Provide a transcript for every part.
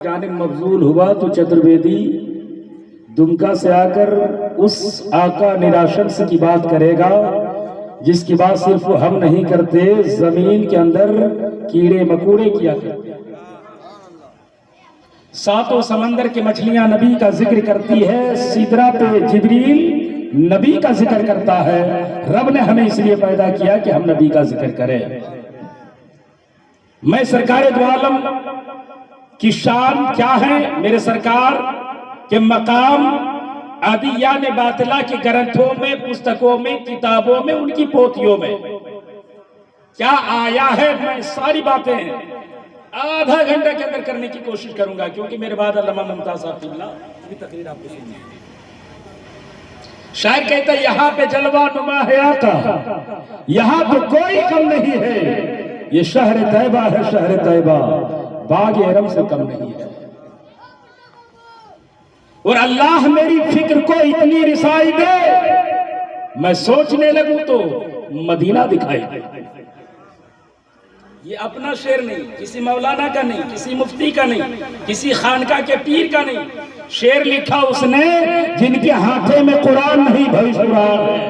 جانب مبذول ہوا تو چترویدی دمکا سے آ کر اس آقا نراشنس کی بات کرے گا جس کی بات صرف ہم نہیں کرتے، زمین کے اندر کیڑے مکوڑے کیا کرتے ہیں۔ ساتوں سمندر کے مچھلیاں نبی کا ذکر کرتی ہے، سدرہ پہ جبریل نبی کا ذکر کرتا ہے۔ رب نے ہمیں اس لیے پیدا کیا کہ ہم نبی کا ذکر کریں۔ میں سرکار دو عالم کی شان کیا ہے، میرے سرکار کے مقام ادیان باطلہ کے گرنتھوں میں، پستکوں میں، کتابوں میں، ان کی پوتھیوں میں کیا آیا ہے، میں ساری باتیں آدھا گھنٹہ کے اندر کرنے کی کوشش کروں گا، کیونکہ میرے بعد علامہ ممتاز صاحب کی تقریر آپ کو سننی ہے۔ شاعر کہتا ہے یہاں پہ جلوہ نما ہے آقا، یہاں تو کوئی کم نہیں ہے، یہ شہر طیبہ ہے، شہر طیبہ باغ ارم سے کم نہیں ہے۔ اور اللہ میری فکر کو اتنی رسائی دے، میں سوچنے لگوں تو مدینہ دکھائی دے۔ یہ اپنا شعر نہیں، کسی مولانا کا نہیں، کسی مفتی کا نہیں، کسی خانقاہ کے پیر کا نہیں، شعر لکھا اس نے جن کے ہاتھے میں قرآن نہیں بھائی قرآن ہے۔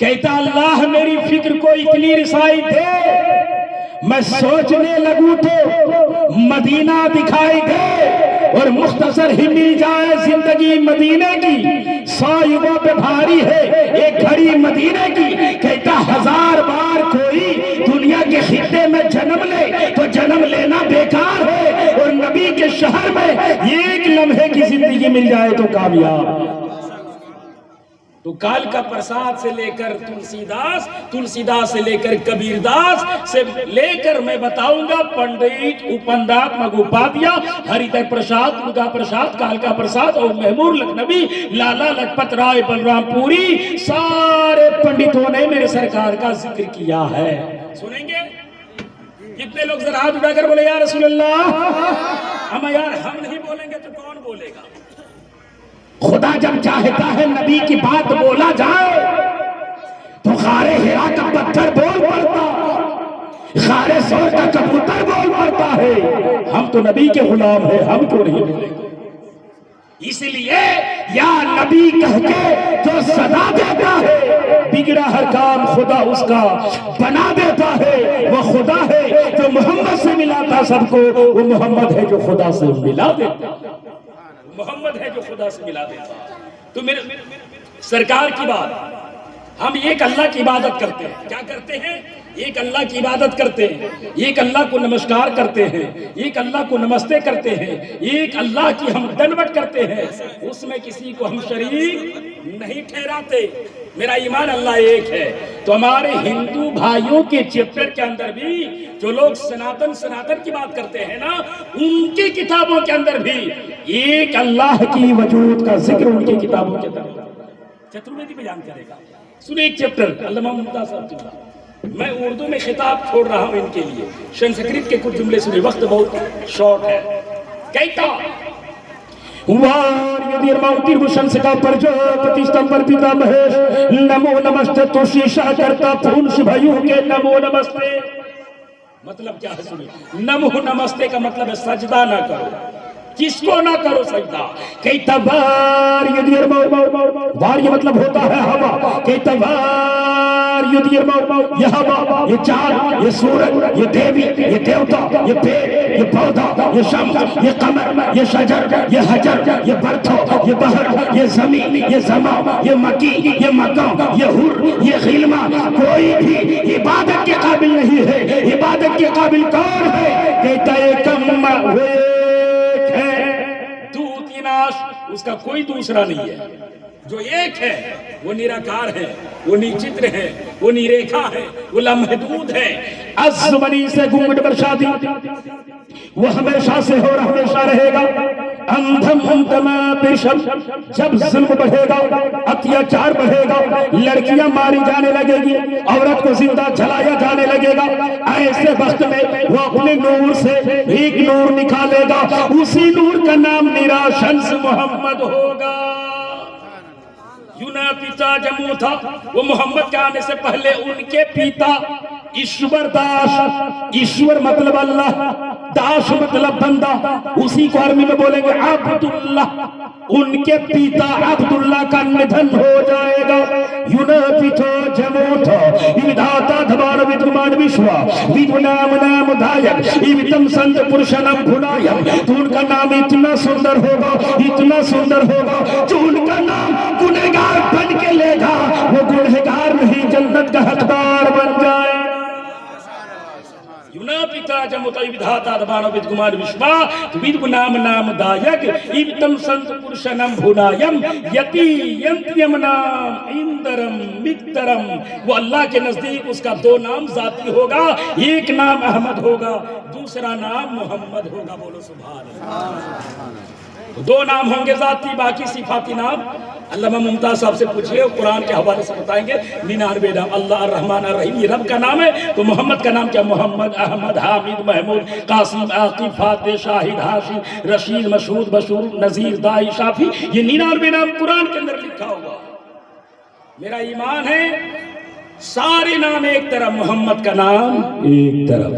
کہتا اللہ میری فکر کو اتنی رسائی دے، میں سوچنے لگوں تو مدینہ دکھائی دے، اور مختصر ہی مل جائے زندگی مدینے کی، 100 یگوں پہ بھاری ہے ایک گھڑی مدینے کی۔ کہتا 1000 بار کوئی دنیا کے خطے میں جنم لے تو جنم لینا بیکار ہے، اور نبی کے شہر میں ایک لمحے کی زندگی مل جائے تو کامیاب۔ تو کال کا پرساد سے لے کر تلسی داس سے لے کر کبیر داس سے لے کر میں بتاؤں گا پنڈت اپندات مگوپادیا، ہریدر پرساد، مدھا پرساد، کال کا پرساد اور محمود لکھنوی، لالا لجپت رائے بلرام پوری، سارے پنڈتوں نے میرے سرکار کا ذکر کیا ہے۔ سنیں گے کتنے لوگ ذرا ہاتھ اٹھا کر بولے یا رسول اللہ؟ ہم یار ہم نہیں بولیں گے تو کون بولے گا؟ خدا جب چاہتا ہے نبی کی بات بولا جائے تو غار حرا کا پتھر بول پڑتا، غار ثور کا کبوتر بول پڑتا ہے۔ ہم تو نبی کے غلام ہیں، ہم کیوں نہیں بولیں گے؟ اس لیے یا نبی کہہ کے جو صدا دیتا ہے، بگڑا ہر کام خدا اس کا بنا دیتا ہے۔ وہ خدا ہے جو محمد سے ملاتا سب کو، وہ محمد ہے جو خدا سے ملا دیتا، محمد ہے جو خدا سے ملا دیتا۔ تو میرے سرکار کی بات، ہم ایک اللہ کی عبادت کرتے ہیں۔ کیا کرتے ہیں؟ ایک اللہ کی عبادت کرتے ہیں، ایک اللہ کو نمسکار کرتے ہیں، ایک اللہ کو نمستے کرتے ہیں، ایک اللہ کی ہم دنوٹ کرتے ہیں، اس میں کسی کو ہم شریک نہیں ٹھہراتے۔ میرا ایمان اللہ ایک ہے۔ تو ہمارے ہندو بھائیوں کے چیپٹر کے اندر بھی جو لوگ سناتن کی بات کرتے ہیں نا، ان کی کتابوں کے اندر بھی ایک اللہ کی وجود کا ذکر ان کی کتابوں کے اندر چترویدی بیان کرے گا۔ سنیں ایک چیپٹر علامہ ممتاز صاحب، میں اردو میں خطاب چھوڑ رہا ہوں ان کے لیے، سنسکرت کے کچھ جملے سنیں، وقت بہت شارٹ ہے۔ کہتا نمو نمستے تو شیشہ کرتا پھونش بھائیوں کے نمو نمستے، مطلب کیا ہے سنیں؟ نمو نمستے کا مطلب ہے سجدہ نہ کرو، کس کو نہ کرو سجدہ۔ کہتا وار یہ مطلب ہوتا ہے ہوا، کہتا وار یہ ہوا، یہ چاند، یہ سورج، یہ دیوی، یہ دیوتا، یہ پیڑ، یہ پودا، یہ شمس، یہ قمر، یہ شجر، یہ حجر، یہ برتھو، یہ بحر، یہ زمین، یہ زمان، یہ مکی، یہ مقام، یہ حر، یہ غلمہ، کوئی بھی عبادت کے قابل نہیں ہے۔ عبادت کے قابل کون ہے؟ کہتا ایکم ایک ہے، دوت اناش، اس کا کوئی دوسرا نہیں ہے۔ جو ایک ہے وہ نراکار ہے، وہ نیچتر ہے، وہ نیریکھا ہے، وہ لامحدود ہے۔ الزمنی سے گنگٹ برشادی، وہ ہمیشہ سے اور ہمیشہ رہے گا۔ اندھم انتما پیشم، جب ظلم بڑھے گا، اتیاچار بڑھے گا، لڑکیاں ماری جانے لگے گی، عورت کو زندہ جلایا جانے لگے گا، ایسے وقت میں وہ اپنے نور سے ایک نور نکالے گا، اسی نور کا نام نراشنس محمد ہوگا۔ یونا پیتا جموں تھا، وہ محمد کے آنے سے پہلے ان کے پیتا ایشور داس، ایشور مطلب اللہ، داس مطلب بندہ، اسی کو عربی میں بولیں گے عبداللہ۔ ان کے پیتا عبداللہ کا ندھن ہو جائے گا۔ یونا پیتا جموں تھا ایدھاتا دھبار ویدمان وشوا ویدنام نام دھائک ایوتم سنت پرشنم بھنائم۔ تو ان کا نام اتنا سندر ہوگا، اتنا سندر ہوگا، جو ان کا نام گنہگار بن کے لے گا وہ گنہگار نہیں جنت کا حقدار بن جائے۔ یونا پیتا جمتا ایدھاتا دھبار ویدمان وشوا ویدنام نام دھائک ایوتم سنت پرشنم بھنائم۔ یتی ینتیم نام اندرم مکترم، وہ اللہ کے نزدیک اس کا دو نام ذاتی ہوگا، ایک نام احمد ہوگا، دوسرا نام محمد ہوگا۔ بولو سبحان اللہ۔ دو نام ہوں گے ذاتی، باقی صفاتی نام علامہ ممتاز صاحب سے پوچھئے، قرآن کے حوالے سے بتائیں گے 99 نام۔ اللہ الرحمن الرحیم یہ رب کا نام ہے، تو محمد کا نام کیا؟ محمد، احمد، حامد، محمود، قاسم، عاقب، فاتح، شاہد، حاشد، رشید، مشہود، بشور، نذیر، دائی، شافی، یہ 99 نام قرآن کے اندر لکھا ہوگا۔ میرا ایمان ہے سارے نام ایک طرف، محمد کا نام ایک طرف۔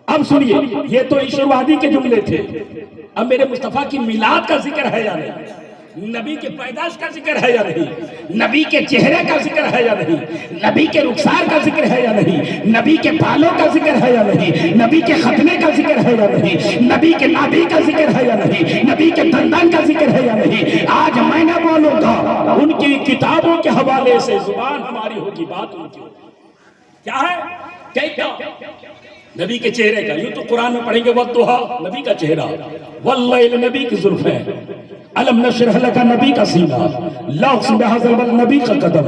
اب سنیے، یہ تو عیشوادی کے جملے تھے، اب میرے مصطفیٰ کی میلاد کا ذکر ہے یا نہیں؟ نبی کے پیدائش کا ذکر ہے یا نہیں؟ نبی کے چہرے کا ذکر ہے یا نہیں؟ نبی کے رخسار کا ذکر ہے یا نہیں؟ نبی کے بالوں کا ذکر ہے یا نہیں؟ نبی کے ختنے کا ذکر ہے یا نہیں؟ نبی کے نابی کا ذکر ہے یا نہیں؟ نبی کے دندان کا ذکر ہے یا نہیں؟ آج میں نہ بولوں گا، ان کی کتابوں کے حوالے سے زبان ہماری ہوگی، بات ان کی ہوگی۔ کیا ہے؟ کیا نبی کے چہرے کا، یوں تو قرآن میں پڑھیں گے والضحیٰ، نبی کا چہرہ، واللیل نبی کی زلفیں، علم نشرح لکا نبی کا سینہ، لا اقسم بہذا البلد نبی کا قدم،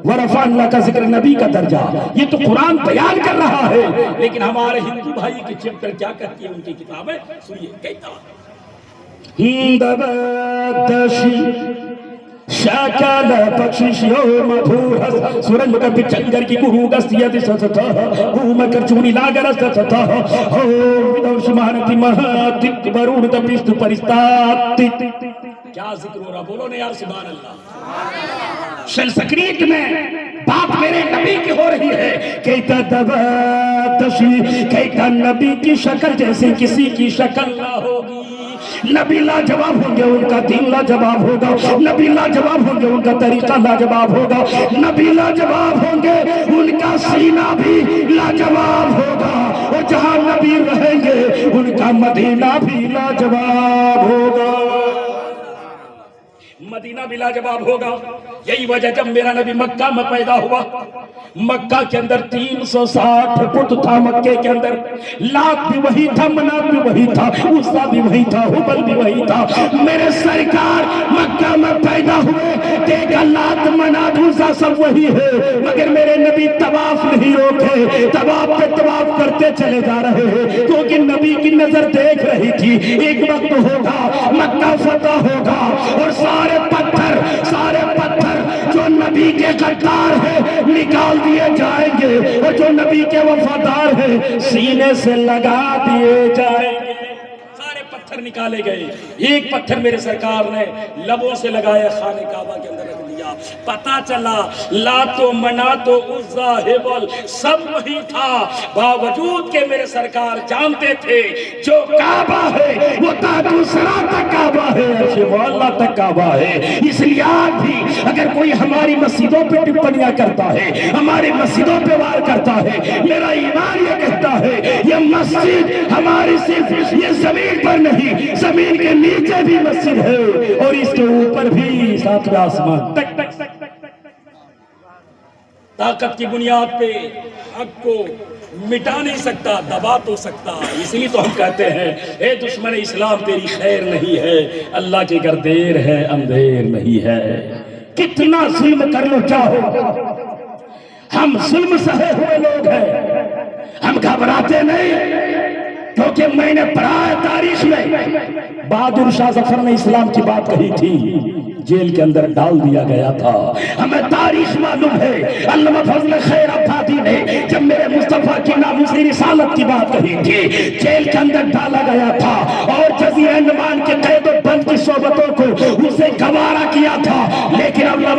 ورفعنا کا ذکر نبی کا درجہ۔ یہ تو قرآن بیان کر رہا ہے، لیکن ہمارے ہندو بھائی کی چیپٹر کیا کہتی ہے ان کی کتابیں؟ سنیے کہتا ہندبدشی شاکال بخششیو مدھورس سورج مگر بچنگر کی گروگستیت ستتا گومکر چونی لاگر ستتا دوش مہانتی مہاتت برونت پشت پرستات۔ کیا ذکر ہو رہا؟ بولو نے یار سبحان اللہ۔ شلسکریت میں بات میرے نبی کی ہو رہی ہے، کہتا دباتشی، کہتا نبی کی شکل جیسے کسی کی شکل نہ ہوگی۔ نبی لاجواب ہوں گے، ان کا دین لاجواب ہوگا، نبی لاجواب ہوں گے، ان کا طریقہ لاجواب ہوگا، نبی لاجواب ہوں گے، ان کا سینہ بھی لاجواب ہوگا، اور جہاں نبی رہیں گے ان کا مدینہ بھی لاجواب ہوگا، مدینہ بھی لاجواب ہوگا۔ یہی وجہ جب میرا نبی مکہ میں پیدا ہوا، مکہ کے اندر 360 پت تھا، مکے کے اندر لات بھی وہی تھا، منات بھی وہی تھا، عزا بھی وہی تھا، حبل بھی وہی تھا۔ میرے سرکار مکہ میں پیدا ہوئے، دیکھا لات منات عزا سب وہی ہے، مگر میرے نبی طواف نہیں روکے، طواف پہ طواف کرتے چلے جا رہے ہیں، کیونکہ نبی کی نظر دیکھ رہی تھی ایک وقت ہوگا مکہ فتح ہوگا، اور سارے پتھر جو نبی کے غدار ہیں نکال دیے جائیں گے، اور جو نبی کے وفادار ہیں سینے سے لگا دیے جائیں گے۔ سارے پتھر نکالے گئے، ایک پتھر میرے سرکار نے لبوں سے لگایا، خانہ کعبہ کے اندر رکھ دیا۔ پتا چلا لات و منات و عزا ہبل سب وہی تھا، باوجود کہ میرے سرکار جانتے تھے جو کعبہ ہے وہ تا دوسرا تک کعبہ ہے، عرش مولا تک کعبہ ہے۔ اس لیے آج بھی اگر کوئی ہماری مسجدوں پہ ٹپڑیاں کرتا ہے، ہماری مسجدوں پہ وار کرتا ہے، میرا ایمان یہ کہتا ہے یہ مسجد ہماری صرف یہ زمین پر نہیں، زمین کے نیچے بھی مسجد ہے، اور اس کے اوپر بھی ساتویں آسمان تک۔ طاقت کی بنیاد پہ حق کو مٹا نہیں سکتا، دبا تو سکتا، اس لیے تو ہم کہتے ہیں اے دشمن اسلام تیری خیر نہیں ہے، اللہ کے گھر دیر ہے اندھیر نہیں ہے۔ کتنا ظلم کر لو چاہو، ہم ظلم سہے ہوئے لوگ ہیں، ہم گھبراتے نہیں، کیونکہ میں نے پڑھا ہے تاریخ میں بہادر شاہ ظفر نے اسلام کی بات کہی تھی، جیل کے اندر ڈال دیا گیا تھا۔ ہمیں تاریخ معلوم ہے، علامہ فضل خیر آبادی نے جب میرے مصطفیٰ کی ناموسی رسالت کی بات کہی تھی، جیل کے اندر ڈالا گیا تھا، اور جزیرہ نمان کے قید و بند کی صحبتوں کو اسے گوارا کیا تھا، لیکن اللہ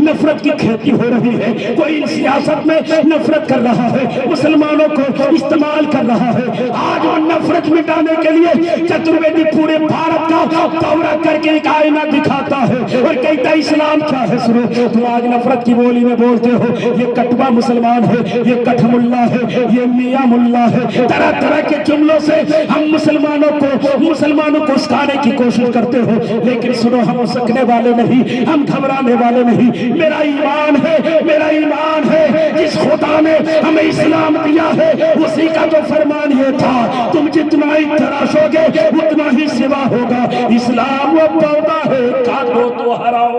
نفرت کی کھیتی ہو رہی ہے، کوئی سیاست میں نفرت کر رہا ہے، مسلمانوں کو استعمال کر رہا ہے۔ آج وہ نفرت مٹانے کے لیے چترویدی پورے بھارت کا دورہ کر کے ایک آئینہ دکھاتا ہے اور کہتا ہے اسلام کیا ہے۔ سنو، تم آج نفرت کی بولی میں بولتے ہو یہ کٹوا مسلمان ہے، یہ کٹھ ملا ہے، یہ میاں ملا ہے، طرح طرح کے جملوں سے ہم مسلمانوں کو اسکانے کی کوشش کرتے ہو، لیکن سنو ہم اسکنے والے نہیں، ہم گھبرانے والے نہیں۔ میرا ایمان ہے جس خدا نے ہمیں اسلام دیا ہے اسی کا تو فرمان یہ تھا تم جتنا ہی تراشو گے اتنا ہی سوا ہوگا۔ اسلام وہ پودا ہے کاٹو تو ہراؤ۔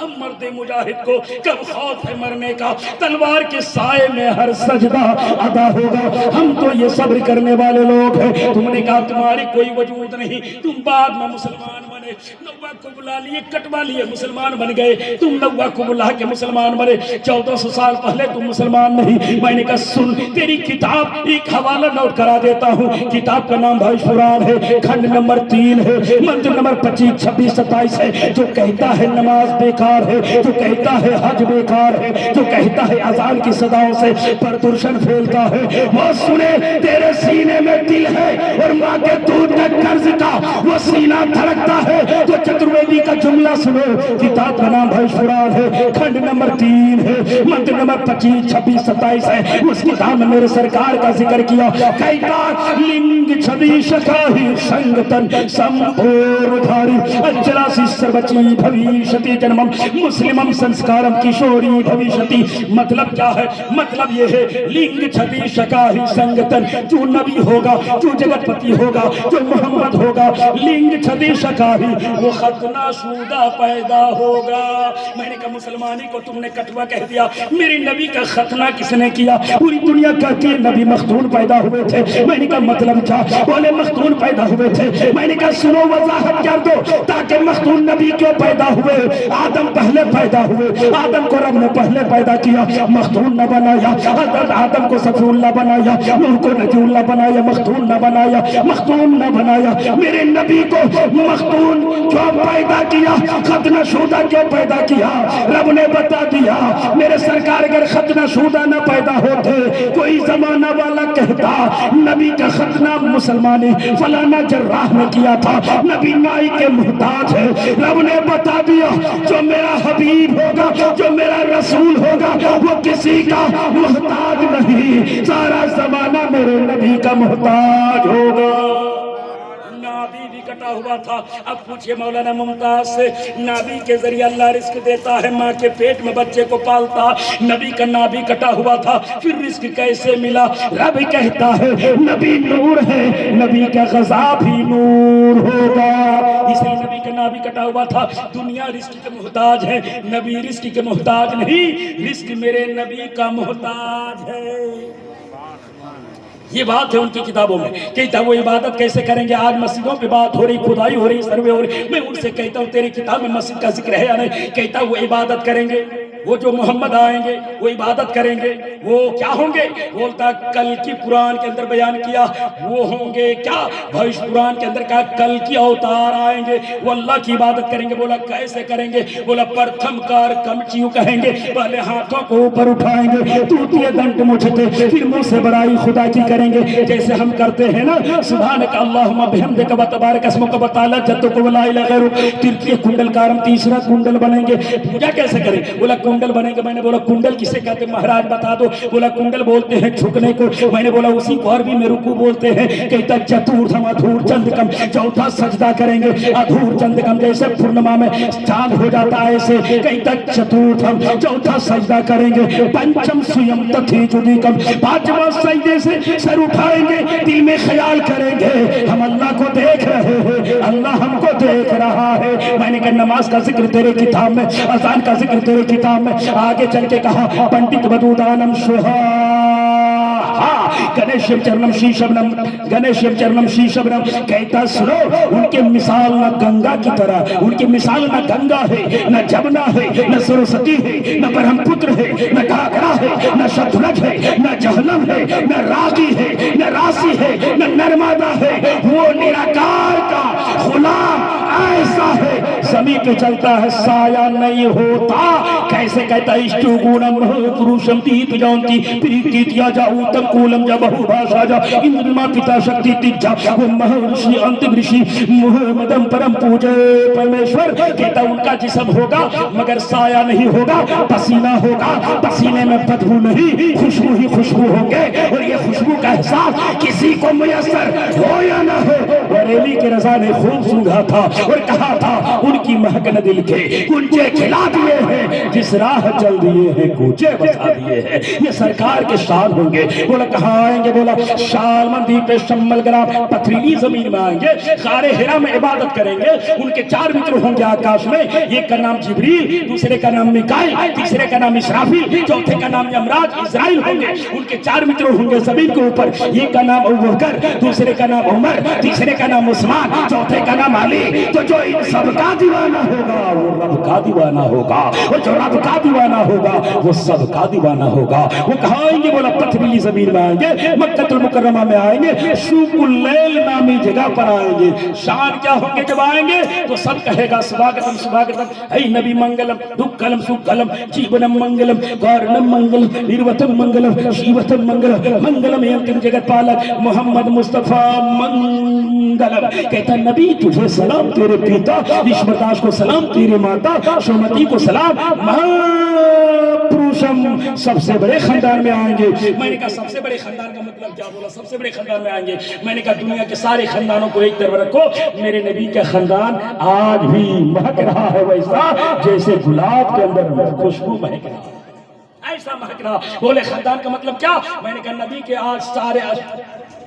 ہم مرد مجاہد کو کب خوف ہے مرنے کا، تلوار کے سائے میں ہر سجدہ ادا ہوگا۔ ہم تو یہ صبر کرنے والے لوگ ہیں۔ تم نے کہا تمہاری کوئی وجود نہیں، تم بعد میں مسلمان بنے، نوح کو بلا لیے، کٹوا لیے، مسلمان بن گئے۔ تم نوح کو بلا کے مسلمان بنے، 1400 سال پہلے تم مسلمان نہیں۔ میں نے کہا سن تیری کتاب ایک حوالہ نوٹ کرا دیتا ہوں، کتاب کا نام بھائی قرآن ہے، کھنڈ نمبر 3 ہے، منزل نمبر 25 26 27 ہے۔ جو کہتا ہے نماز بیکار ہے، جو کہتا ہے حج بیکار ہے، جو کہتا ہے اذان کی صداؤں سے پردرشن پھیلتا ہے، وہ سنے تیرے سینے میں دل ہے اور ماں کے دودھ کا قرض کا وہ سینہ دھڑکتا ہے تو چترویدی کا جملہ سنو۔ کتاب کا نام بھائی قرآن ہے، کھنڈ نمبر 3 ہے، منزل نمبر 25 26 27 ہے۔ اس کتاب میں میرے سرکار کا ذکر کیا، کہتا لنگ چھدی شکاہی سنگتن سمپوردھاری اجلاسی سربچی بھویشتی جنمم مسلمم سنسکارم کشوری بھویشتی۔ مطلب کیا ہے؟ مطلب یہ ہے لنگ چھدی شکاہی سنگتن، جو نبی ہوگا، جو جگت پتی ہوگا، جو محمد ہوگا، لنگ چھدی شکاہی وہ ختنہ شودہ پیدا ہوگا۔ میں نے کہا مسلمانی کو تم نے کٹوا کہہ دیا، میرے نبی کا ختنہ کس نے کیا؟ پوری دنیا کہتی ہے نبی مختون پیدا ہوئے تھے۔ میں نے کہا مطلب کیا؟ بولے مختون پیدا ہوئے تھے۔ میں نے کہا سنو وضاحت کر دو تاکہ مختون نبی کیوں پیدا ہوئے؟ آدم پہلے پیدا ہوئے، آدم کو رب نے پہلے پیدا کیا، مختون نہ بنایا۔ حضرت آدم کو صفی اللہ بنایا، نوح کو نجی اللہ بنایا، مختون نہ بنایا، مختون نہ بنایا۔ میرے نبی کو مختون کیوں پیدا کیا؟ ختنہ شودہ کیوں پیدا کیا؟ رب نے بتا دیا۔ میرے سرکار اگر ختنہ شودہ نہ پیدا ہوتے، کوئی زمانہ والا کہتا نبی کا ختنہ مسلمانی فلانا جراح نے کیا تھا، نبی نائی کے محتاج ہے۔ رب نے بتا دیا جو میرا حبیب ہوگا، جو میرا رسول ہوگا، وہ کسی کا محتاج نہیں، سارا زمانہ میرے نبی کا محتاج ہوگا۔ نابی بھی کٹا ہوا تھا۔ اب پوچھئے مولانا ممتاز سے، نابی کے ذریعے اللہ رزق دیتا ہے، ماں کے پیٹ میں بچے کو پالتا، نبی کا نابی کٹا ہوا تھا، پھر رزق کیسے ملا؟ رب کہتا ہے نبی نور ہے، نبی کا غذا بھی نور ہوگا، اس لیے نبی کا نابی کٹا ہوا تھا۔ دنیا رزق کے محتاج ہے، نبی رزق کے محتاج نہیں، رزق میرے نبی کا محتاج ہے۔ یہ بات ہے ان کی کتابوں میں، کہتا وہ عبادت کیسے کریں گے؟ آج مسجدوں پہ بات ہو رہی، کھدائی ہو رہی، سروے ہو رہی، میں ان سے کہتا ہوں تیری کتاب میں مسجد کا ذکر ہے یا نہیں؟ کہتا وہ عبادت کریں گے، وہ جو محمد آئیں گے وہ عبادت کریں گے، وہ کیا ہوں گے؟ بولتا کل کی قرآن کے اندر بیان کیا وہ ہوں گے کیا؟ بھوش قرآن کے اندر کہا کل کی اوتار آئیں گے، وہ اللہ کی عبادت کریں گے۔ بولا کیسے کریں گے؟ بولا پرتھم کار کمچیوں کہیں گے، پہلے ہاتھوں کو اوپر اٹھائیں گے، توتیہ دنٹ مجھتے، پھر منہ سے بڑائی خدا کی کریں گے، جیسے ہم کرتے ہیں نا، سبحانک اللہم بحمدک و تبارک اسمک و تعالی جدک و لا الہ غیرک۔ ترتیہ کنڈل کارم تیسرا کنڈل بنیں گے۔ پوجا کیسے کریں؟ بولا کنڈل بنے گا۔ میں نے بولا کنڈل کسے کہتے ہیں مہاراج بتا دو؟ بولا کنڈل بولتے ہیں جھکنے کو۔ میں نے بولا اسی کو عربی میں رکوع بولتے ہیں۔ کہتا چتوردھم ادھور چندکم، چوتھا سجدہ کریں گے ادھور چندکم، جیسے پورنما میں چاند ہو جاتا ہے ایسے۔ کہتا چتوردھم، چوتھا سجدہ کریں گے۔ پنچم سویم تتھی جدیکم، پانچواں سجدے سے سر اٹھائیں گے، دل میں خیال کریں گے ہم اللہ کو دیکھ رہے ہیں، اللہ ہم کو دیکھ رہا ہے۔ میں نے کہا نماز کا ذکر تیرے کتاب میں، اذان کا ذکر تیرے کتاب میں۔ آگے چل کے کہا پنڈت بدودانم شوہا گنیشم چرنم شیشبنم، گنیشم چرنم شیشبنم۔ کہتا سنو ان کے مثال نہ گنگا کی طرح، ان کی مثال نہ گنگا ہے، نہ جمنا ہے، نہ سرستی ہے، نہ برہم پتر ہے، نہ گھاگھرا ہے، نہ شترنج ہے، نہ جہنم ہے، نہ راگی ہے، نہ راسی ہے، نہ نرمدا ہے۔ وہ نراکار کا غلام ایسا ہے زمین پہ چلتا ہے سایہ نہیں ہوتا. کیسے کہتا ہے اشتوگونم پروشم تیت جانتی پریتیا جاؤتم کولم جا بہو بھاشا جا اندرما پتا شکتی تجا وہ مہرشی انتم رشی محمدم پرم پوجے پرمیشور. کہتا ان کا جسم ہوگا مگر سایہ نہیں ہوگا, پسینہ ہوگا پسینے میں بدبو نہیں, خوشبو ہی خوشبو ہوں گے. اور یہ خوشبو کا احساس کسی کو میسر ہو یا نہ ہو, بریلی کے رضا نے خوب سنگا تھا اور کہا تھا ان کی مہک نہ دل کے کنچے کھلا دیے ہیں, جس راہ چل دیے ہیں کوچے بسا دیے ہیں. یہ سرکار کے شان ہوں گے. بولا کہاں آئیں گے؟ بولا شال مندی پہ شمل گرام پتھریلی زمین میں آئیں گے, غار ہرا میں عبادت کریں گے. ان کے 4 متر ہوں گے آکاش میں, ایک کا نام جبریل, دوسرے کا نام میکائیل, تیسرے کا نام اسرافیل, چوتھے کا نام یمراج اسرائیل ہوں گے. ان کے 4 متر ہوں گے زمین کے اوپر, ایک کا نام ابوبکر, دوسرے کا نام عمر, تیسرے کا نام عثمان, چوتھے کا نام علی. تو جو ان سب کا دیوانہ ہوگا وہ رب کا دیوانہ ہوگا, اور جو رب کا دیوانہ ہوگا وہ سب کا دیوانہ ہوگا. وہ کہاں آئیں گے؟ بولا پتھریلی زمین میں آئیں گے, مکہ المکرمہ میں آئیں گے, شوق اللیل نامی جگہ پر آئیں گے. شان کیا ہوں گے جب آئیں گے؟ تو سب کہے گا سواگتم سواگتم, اے نبی منگلم دکھلم سکھلم جیونم منگلم کارنم منگلم نیروتم منگلم شیوتم منگلم منگلم انتم جگت پالک محمد مصطفیٰ منگلم. کہتا نبی تجھے سلام تیرے پیتا, اشمتاش کو سلام تیرے ماتا, شومتی کو سلام, پروشم سب سے بڑے خاندان میں آئیں گے. میں نے کہا سب سے بڑے خاندان کا مطلب کیا؟ بولا سب سے بڑے خاندان میں آئیں گے. میں نے کہا دنیا کے سارے خاندانوں کو ایک طرف رکھو, میرے نبی کا خاندان آج بھی مہک رہا ہے ویسا جیسے گلاب کے اندر خوشبو مہک رہا ہے, ایسا مہک رہا. بولے خاندان کا مطلب کیا؟ میں نے کہا نبی کے آج سارے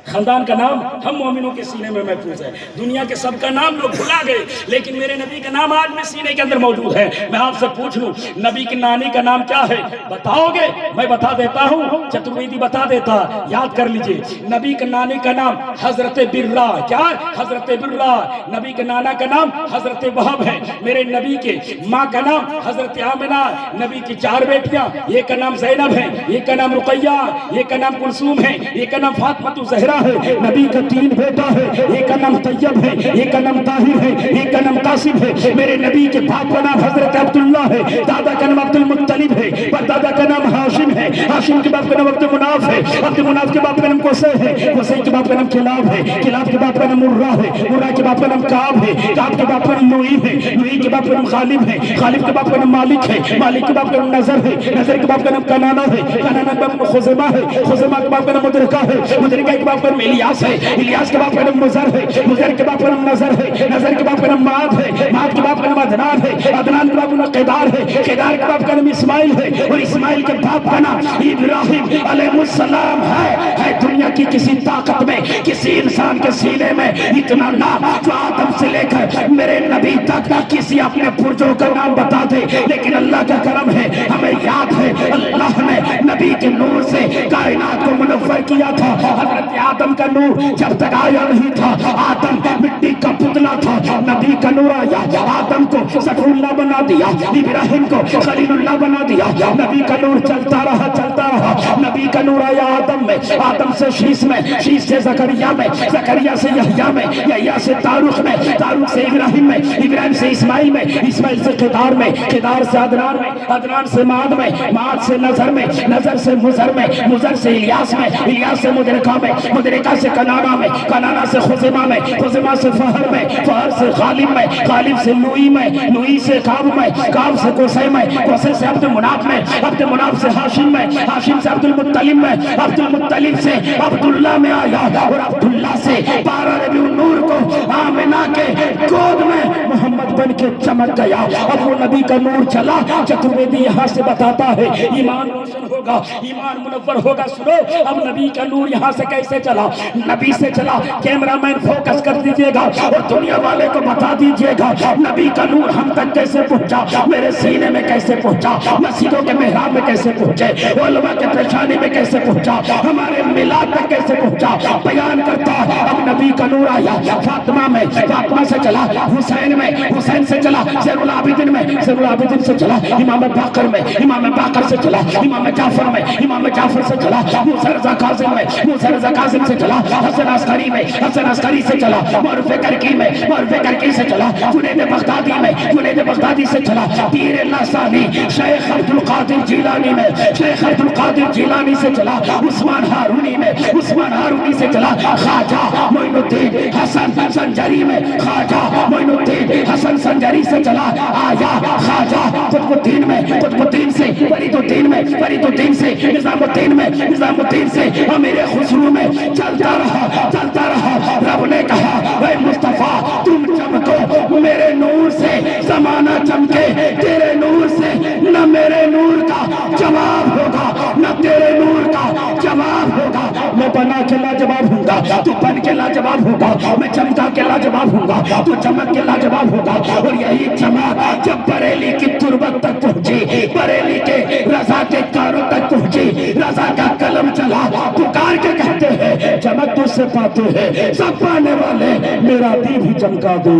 خاندان کا نام ہم مومنوں کے سینے میں محفوظ ہے. دنیا کے سب کا نام لوگ بھلا گئے, لیکن میرے نبی کا نام آج میں سینے کے اندر موجود ہے. میں آپ سے پوچھ لوں نبی کی نانی کا نام کیا ہے؟ بتاؤ گے؟ میں بتا دیتا ہوں, چترویدی بتا دیتا, یاد کر لیجئے. نبی کی نانی کا نام حضرت برہ. کیا؟ حضرت برہ. نبی کے نانا کا نام حضرت وہب ہے. میرے نبی کے ماں کا نام حضرت آمنہ. نبی کی 4 بیٹیاں, ایک کا نام زینب ہے, ایک کا نام رقیہ, ایک کا نام کلثوم ہے, ایک کا نام فاطمہ زہرا ہے. نبی کا 3 بیٹا ہے, ایک کا نام طیب ہے, ایک کا نام طاہر ہے, ایک کا نام قاسم ہے. میرے نبی کے باپ کا نام حضرت عبداللہ ہے, دادا کا نام عبد المطلب ہے, پر دادا کا نام ہاشم ہے, ہاشم کے باپ کا نام عبد مناف ہے, عبد مناف کے باپ کا نام قصی ہے, قصی کے باپ کا نام کلاب ہے, کلاب کے باپ کا نام مرہ ہے, مرہ کے باپ کا نام کعب ہے, کعب کے باپ کا نام لوئی ہے, لوئی کے باپ کا نام غالب ہے, غالب کے باپ کا نام مالک ہے, مالک کے باپ کا نام نظر ہے, نظر کے باپ کا نام کنانہ ہے, کنانہ کے باپ کا نام خزیمہ ہے, خزیمہ کے باپ کا نام مدرکہ ہے, مدرکہ کے باپ کا نام الیاس ہے, الیاس کے باپ کا نام مزر ہے, مزر کے باپ کا نام نظر ہے, نظر کے باپ کا نام معاد ہے, معاد کے باپ کا نام عدنان ہے, عدنان کے باپ کا نام قیدار ہے, قیدار کے باپ کا نام اسماعیل ہے, اور اسماعیل کے باپ کا نام ابراہیم علیہ السلام ہے. دنیا کی کسی طاقت میں, کسی انسان کے سینے میں اتنا نام جو آدم سے لے کر میرے نبی تک کسی اپنے پرجوں کا نام بتا دے, لیکن اللہ کا کرم ہے, ہمیں یاد ہے اللہ نے نبی کے نور سے کائنات کو منور کیا تھا. حضرت آدم کا نور جب تک آیا نہیں تھا, آدم مٹی کا پتلا تھا, نبی کا نور آیا, آدم کو ذکر اللہ بنا دیا, ابراہیم کو خلیل اللہ بنا دیا. نبی کا نور چلتا رہا, چلتا رہا, نبی کا نور آیا آدم میں, آدم سے شیس میں, شیس سے زکریا میں, زکریا سے یحییٰ میں, یحییٰ سے تاروخ میں, تاروخ سے ابراہیم میں, ابراہیم سے اسماعیل میں, اسماعیل سے قیدار میں, قیدار سے عدنان میں, عدنان سے معاد میں, معاد سے نظر میں, نظر سے مزر میں, مزر سے الیاس میں, الیاس سے مدرکہ میں, مدرکہ سے کنانہ میں, کنانہ سے خزیمہ میں, خزیمہ سے فہر میں, فہر سے غالب میں, غالب سے لوئی میں, لوئی سے کعب میں, کعب سے قصی میں, قصی سے عبد مناف میں, عبد مناف سے ہاشم میں, ہاشم سے عبد المطلب میں, عبد المطلب سے عبداللہ میں آیا, اور عبداللہ سے 12 ربیع النور کو آمنہ کے گود میں محمد بن کے چمک گیا. اب وہ نبی کا نور چلا. چترویدی یہاں سے بتاتا ہے ایمان روشن ہوگا, ایمان منور ہوگا. سنو اب نبی کا نور یہاں سے کیسے چلا؟ نبی سے چلا. کیمرہ مین فوکس کر دیجئے گا اور دنیا والے کو بتا دیجئے گا نبی کا نور ہم تک کیسے پہنچا, میرے سینے میں کیسے پہنچا, مسجدوں کے محراب میں کیسے پہنچے, علماء کے پیشانی میں کیسے پہنچا, ہمارے میلاد تک کیسے پہنچا. بیان کرتا اب نبی کا نور آیا فاطمہ میں، فاطمہ سے چلا حسین میں، حسین سے چلا زین العابدین میں، زین العابدین سے چلا امام باقر میں، امام باقر سے چلا امام جعفر میں، امام جعفر سے چلا موسیٰ رضا کاظم میں، موسیٰ رضا کاظم سے چلا حسن عسکری میں، حسن عسکری سے چلا معروف کرکی میں، معروف کرکی سے چلا جنید بغدادی میں، جنید بغدادی سے چلا پیر اللہ ثانی شیخ عبد القادر جیلانی میں، شیخ عبد القادر جیلانی سے چلا عثمان ہارونی میں، عثمان ہارونی سے چلا خواجہ معین الدین حسن سنجری میں، خواجہ معین الدین حسن سنجری سے چلا آیا خواجہ قطب الدین میں، قطب الدین سے فرید الدین میں، فرید الدین سے نظام الدین میں، نظام الدین سے امیر خسرو میں، چلتا رہا چلتا رہا۔ رب نے کہا اے مصطفیٰ تم چمکو میرے نور سے، زمانہ چمکے تیرے نور سے، نہ میرے نور کا جواب ہوگا نہ تیرے نور کا جواب ہوگا۔ میں بنا کے لاجواب ہوں گا، تو بن کے لاجواب ہوگا، میں چمکا کے لاجواب ہوں گا، تو چمک کے لاجواب ہوگا۔ اور یہی چمک جب بریلی کی تربت تک پہنچی، بریلی کے رضا کے کاروں تک پہنچی، رضا کا قلم چلا، پکار کے کہتے ہیں چمک تجھ سے پاتے ہیں سب پانے والے، میرا دل بھی چمکا دے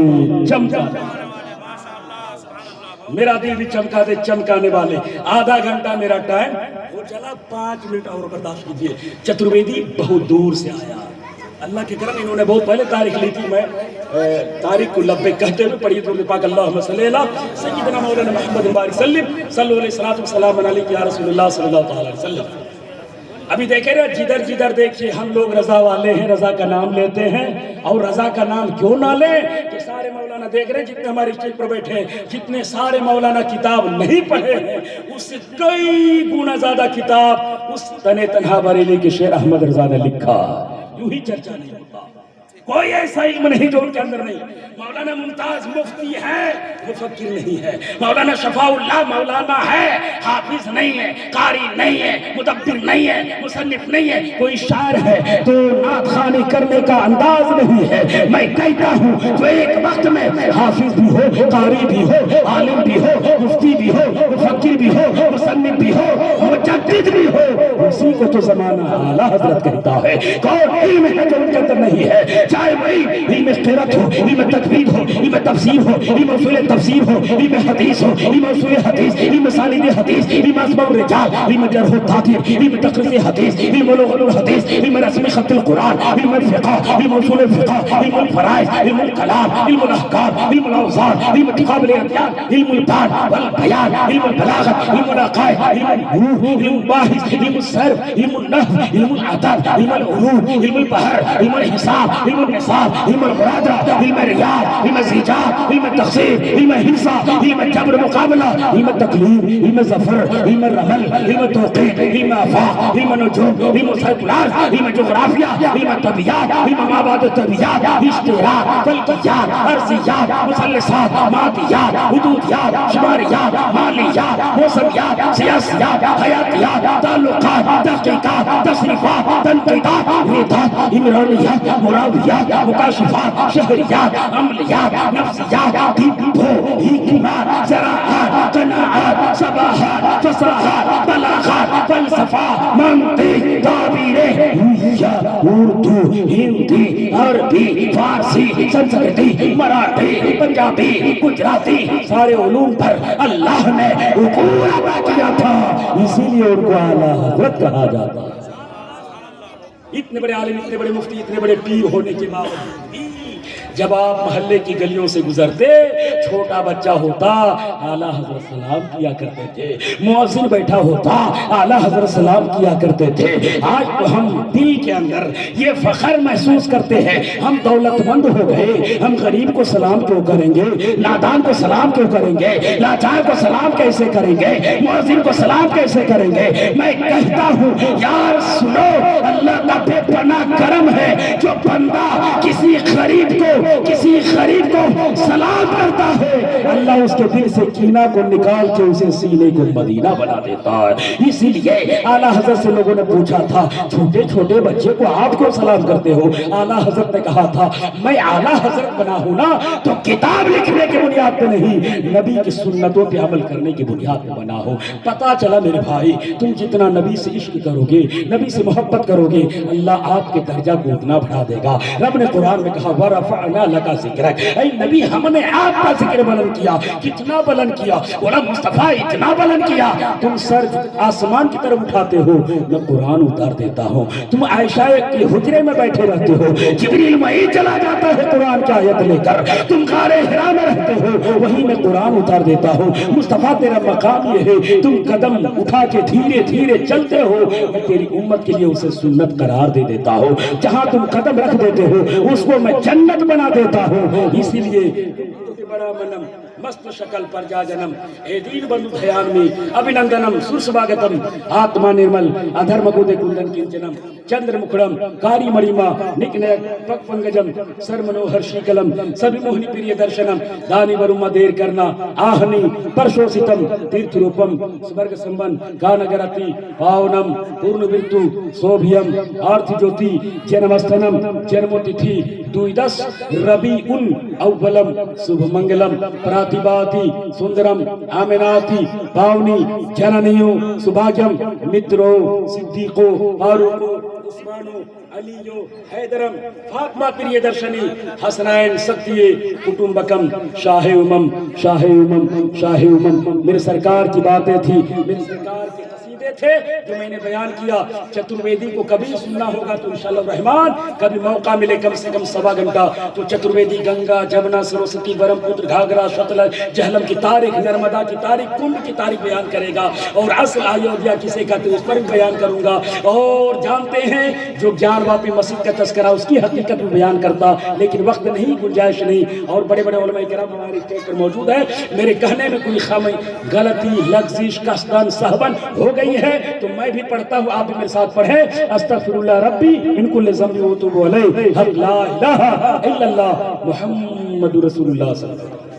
چمکا دے، میرا دل بھی چمکا دے چمکانے والے۔ آدھا گھنٹہ میرا ٹائم وہ چلا، 5 منٹ اور برداشت کیجیے۔ چترویدی بہت دور سے آیا، اللہ کے کرم انہوں نے بہت پہلے تاریخ لی تھی، میں تاریخ کو لبے کہتے ہوئے پڑھی درود پاک اللہم صلی اللہ سیدنا مولانا محمد بارک سلم صلی اللہ علیہ وسلم علیہ یا رسول اللہ صلی اللہ علیہ وسلم۔ ابھی دیکھیں نا جدھر جدھر دیکھیے ہم لوگ رضا والے ہیں، رضا کا نام لیتے ہیں، اور رضا کا نام کیوں نہ لیں کہ سارے مولانا دیکھ رہے ہیں جتنے ہماری اسٹیج پر بیٹھے ہیں، جتنے سارے مولانا کتاب نہیں پڑھے ہیں اس سے کئی گنا زیادہ کتاب اس تنے تنہا بریلی کے شیر احمد رضا نے لکھا، یوں ہی چرچا نہیں ہوتا۔ کوئی ایسا علم نہیں جو ان کے اندر نہیں۔ مولانا ممتاز مفتی ہے، مفکر نہیں ہے۔ مولانا شفاء اللہ مولانا ہے، حافظ نہیں ہے، قاری نہیں ہے، مدبر نہیں ہے، مصنف نہیں ہے، کوئی شاعر ہے تو نعت خوانی کرنے کا انداز نہیں ہے۔ میں کہتا ہوں تو ایک وقت میں حافظ بھی ہو، قاری بھی ہو، عالم بھی ہو، مفتی بھی ہو، مفکر بھی ہو، مصنف بھی ہو، مجدد بھی ہو، اسی کو تو زمانہ اعلیٰ حضرت کہتا ہے۔ کون علم ہے جو ان کے اندر نہیں ہے؟ چاہے وہی علم قرات ہو، علم تقوید ہو، علم تفسیر ہو، علم اصول تفسیر ہو، علم حدیث ہو، علم اصول حدیث، علم ساند حدیث، علم اسماء الرجال، علم جرح التعدیل، علم تقریض حدیث، علم لغت الحدیث، علم رسم خط القرآن، علم الفقہ، علم اصول الفقہ، علم الفرائض، علم الکلام، علم الاحکام، علم الاوزان، علم قابل ادیان، علم البان والبیان، علم البلاغت، علم العقائد، علم الحروف، علم الباحث، علم الصرف، علم النحو، علم العدد، علم العلوم، علم البحر، علم الحساب، علم النصاب، علم المرادة، علم الرياض، علم الزيجات، علم التقسيم، علم الحنصة، علم الجبر مقابلة، علم التقليد، علم الظفر، علم الرمل، علم التوقيت، علم آفاق، علم النجوم، علم السيطرات، علم الجغرافيا، علم الطبيعات، علم ما بعد الطبيعات، اشتراك، فلكيات، ارضيات، مثلثات، ماديات، حدوديات، شماريات، ماليات، موسميات، سياسيات، حياتيات، تعلقات، تحقيقات، تصريفات، تنقيطات، رياضات، عمرانيات، مراویات، مکاشفات، شہریات، عملیات، نفسیات، طب ہو، حکمات، زراعات، قناعات، صباحات، فصاحات، بلاغات، فلسفہ، منطق، تعبیریں، اردو، ہندی، عربی، فارسی، سنسکرتی، مراٹھی، پنجابی، گجراتی، سارے علوم پر اللہ نے عبور عطا کیا تھا، اسی لیے ان کو اعلیٰ حضرت کہا جاتا ہے۔ اتنے بڑے عالم، اتنے بڑے مفتی، اتنے بڑے پیر ہونے کے باوجود بھی جب آپ محلے کی گلیوں سے گزرتے، چھوٹا بچہ ہوتا اعلیٰ حضرت سلام کیا کرتے تھے، مؤذن بیٹھا ہوتا اعلیٰ حضرت سلام کیا کرتے تھے۔ آج تو ہم دل کے اندر یہ فخر محسوس کرتے ہیں، ہم دولت مند ہو گئے، ہم غریب کو سلام کیوں کریں گے، نادان کو سلام کیوں کریں گے، لاچار کو سلام کیسے کریں گے، مؤذن کو سلام کیسے کریں گے۔ میں کہتا ہوں یار سنو، اللہ کا بے پناہ کرم ہے جو بندہ کسی غریب کو سلام کرتا ہے، اللہ اس کے دل سے کینہ کو نکال کے اسے سینے کو مدینہ بنا دیتا ہے۔ اسی لیے اعلیٰ حضرت سے لوگوں نے پوچھا تھا چھوٹے چھوٹے بچے کو آپ کو سلام کرتے ہو؟ اعلیٰ حضرت نے کہا تھا میں اعلیٰ حضرت بنا ہوں نا تو کتاب لکھنے کی بنیاد پہ نہیں، نبی کی سنتوں پہ عمل کرنے کی بنیاد پہ بنا ہو۔ پتا چلا میرے بھائی تم جتنا نبی سے عشق کرو گے، نبی سے محبت کرو گے، اللہ آپ کے درجہ کو اتنا بڑھا دے گا۔ رب نے قرآن میں کہا وَرَفَعْنَا لَكَ ذِكْرَكَ، اے نبی ہم نے آپ کا ذکر بلند کیا۔ کتنا بلند کیا؟ بولا مصطفیٰ اتنا بلند کیا تم سر آسمان کی طرف اٹھاتے ہو میں قرآن اتار دیتا ہوں، تم عائشہ کے حجرے میں بیٹھے رہتے ہو جبریل وہیں چلا جاتا ہے قرآن کی آیت لے کر، تم غار حرا میں رہتے ہو وہیں میں قرآن اتار دیتا ہوں۔ مصطفیٰ تیرا مقام یہ ہے تم قدم اٹھا کے دھیرے دھیرے چلتے ہو، میں تیری امت کے لیے اسے سنت قرار دے دیتا ہوں، جہاں تم قدم رکھ دیتے ہو اس کو میں جنت بنا دیتا ہوں۔ اسی لیے بڑا منم مست شکل پر جا جنم اے دین بندو دھیان میں ابھینندنم سرسواگتم آتما نرمل ادھرم گودے کندن کنچنم چندر مکھڑم کاری مڑیما نکنیک پک پنگجم سر منوہر شیکلم سبھی موہنی پریہ درشنم دانی ورما دیر کرنا آہنی پرشوسیتم تیرتھ روپم سورگ سمبن گانگرتی پاونم پورن ورتو سوبھیم آرتھی جوتی جنمستنم جنموتتھی دویدس ربیعن اولم شبھ منگلم پراتیباتی سندرم آمناتی پاونی جننیو سبھاگیم مترو صدیقو فاروقو عثمانو علیو حیدرم فاطمہ پریہ درشنی حسنائن سکتیے کٹمبکم شاہ امم شاہ امم شاہ امم۔ میرے سرکار کی باتیں تھی، میرے سرکار کے قصیدے تھے جو میں نے بیان کیا۔ چترویدی کو کبھی سننا ہوگا تو انشاءاللہ الرحمن کبھی موقع ملے کم سے کم 1.25 گھنٹہ تو چترویدی گنگا جمنا سروستی برہم پتر گھاگرا شتلج جہلم کی تاریخ، نرمدا کی تاریخ، کنڈ کی تاریخ بیان کرے گا، اور اصل ایودھیا کسے کہتے ہیں اس پر بھی بیان کروں گا۔ اور جانتے ہیں جو گیان واپی مسجد کا تذکرہ اس کی حقیقت میں بیان کرتا، لیکن وقت نہیں، گنجائش نہیں، اور بڑے بڑے علماء کرام ہمارے اسٹیج پر موجود ہیں، میرے کہنے میں کوئی خامی غلطی لغزش قصداً سہون ہو گئی ہے تو میں بھی پڑھتا ہوں، آپ بھی میرے ساتھ پڑھیں۔ استغفر اللہ ربی من کل ذنب واتوب الیہ، حق لا الہ الا اللہ محمد رسول اللہ صلی اللہ علیہ وسلم۔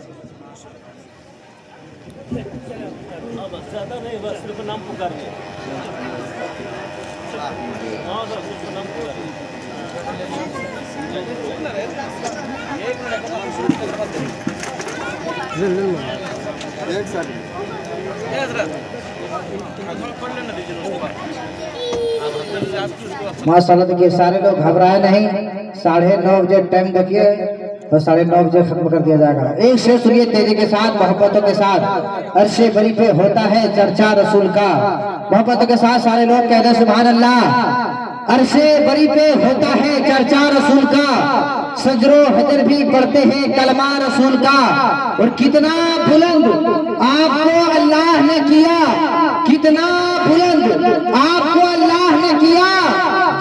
ماشاءاللہ دیکھیے سارے لوگ گھبرائے نہیں، 9:30 بجے ٹائم دیکھیے تو 9:30 بجے ختم کر دیا جائے گا۔ ایک سے سنیے تیزی کے ساتھ محبتوں کے ساتھ، عرش بری پہ ہوتا ہے چرچا رسول کا، محبتوں کے ساتھ سارے لوگ کہہ دیں سبحان اللہ۔ عرش بری پہ ہوتا ہے چرچا رسول کا، سجر و حجر بھی پڑھتے ہیں کلمہ رسول کا، اور کتنا بلند آپ کو اللہ نے کیا، کتنا بلند آپ کو اللہ نے کیا،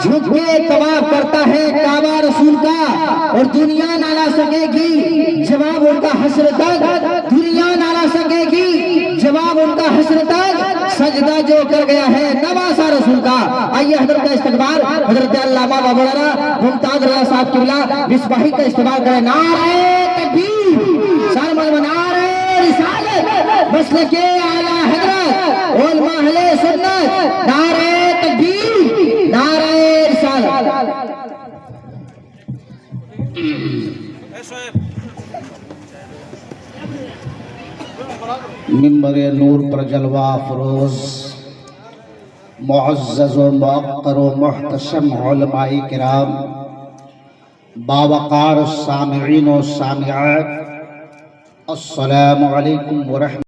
جھک کے طواف کرتا ہے کعبہ رسول کا، اور دنیا نہ لا سکے گی جواب ان کا حشر تک، دنیا نہ لا سکے گی جواب ان کا حشر تک، سجدہ جو کر گیا ہے نواسا رسول کا۔ آئیے حضرت کا استقبال حضرت علامہ مولانا ممتاز رضا صاحب قبلہ مصباحی کا استقبال کریں۔ نعرہ تکبیر، سارے مرحبا، نعرہ رسالت، مسلک اعلیٰ حضرت علماء اہل سنت، نعرہ تکبیر، نعرہ رسالت۔ منبر نور پر جلوہ افروز معزز و موقر و محتشم علماء کرام، باوقار السامعین و سامعات، السلام علیکم ورحمۃ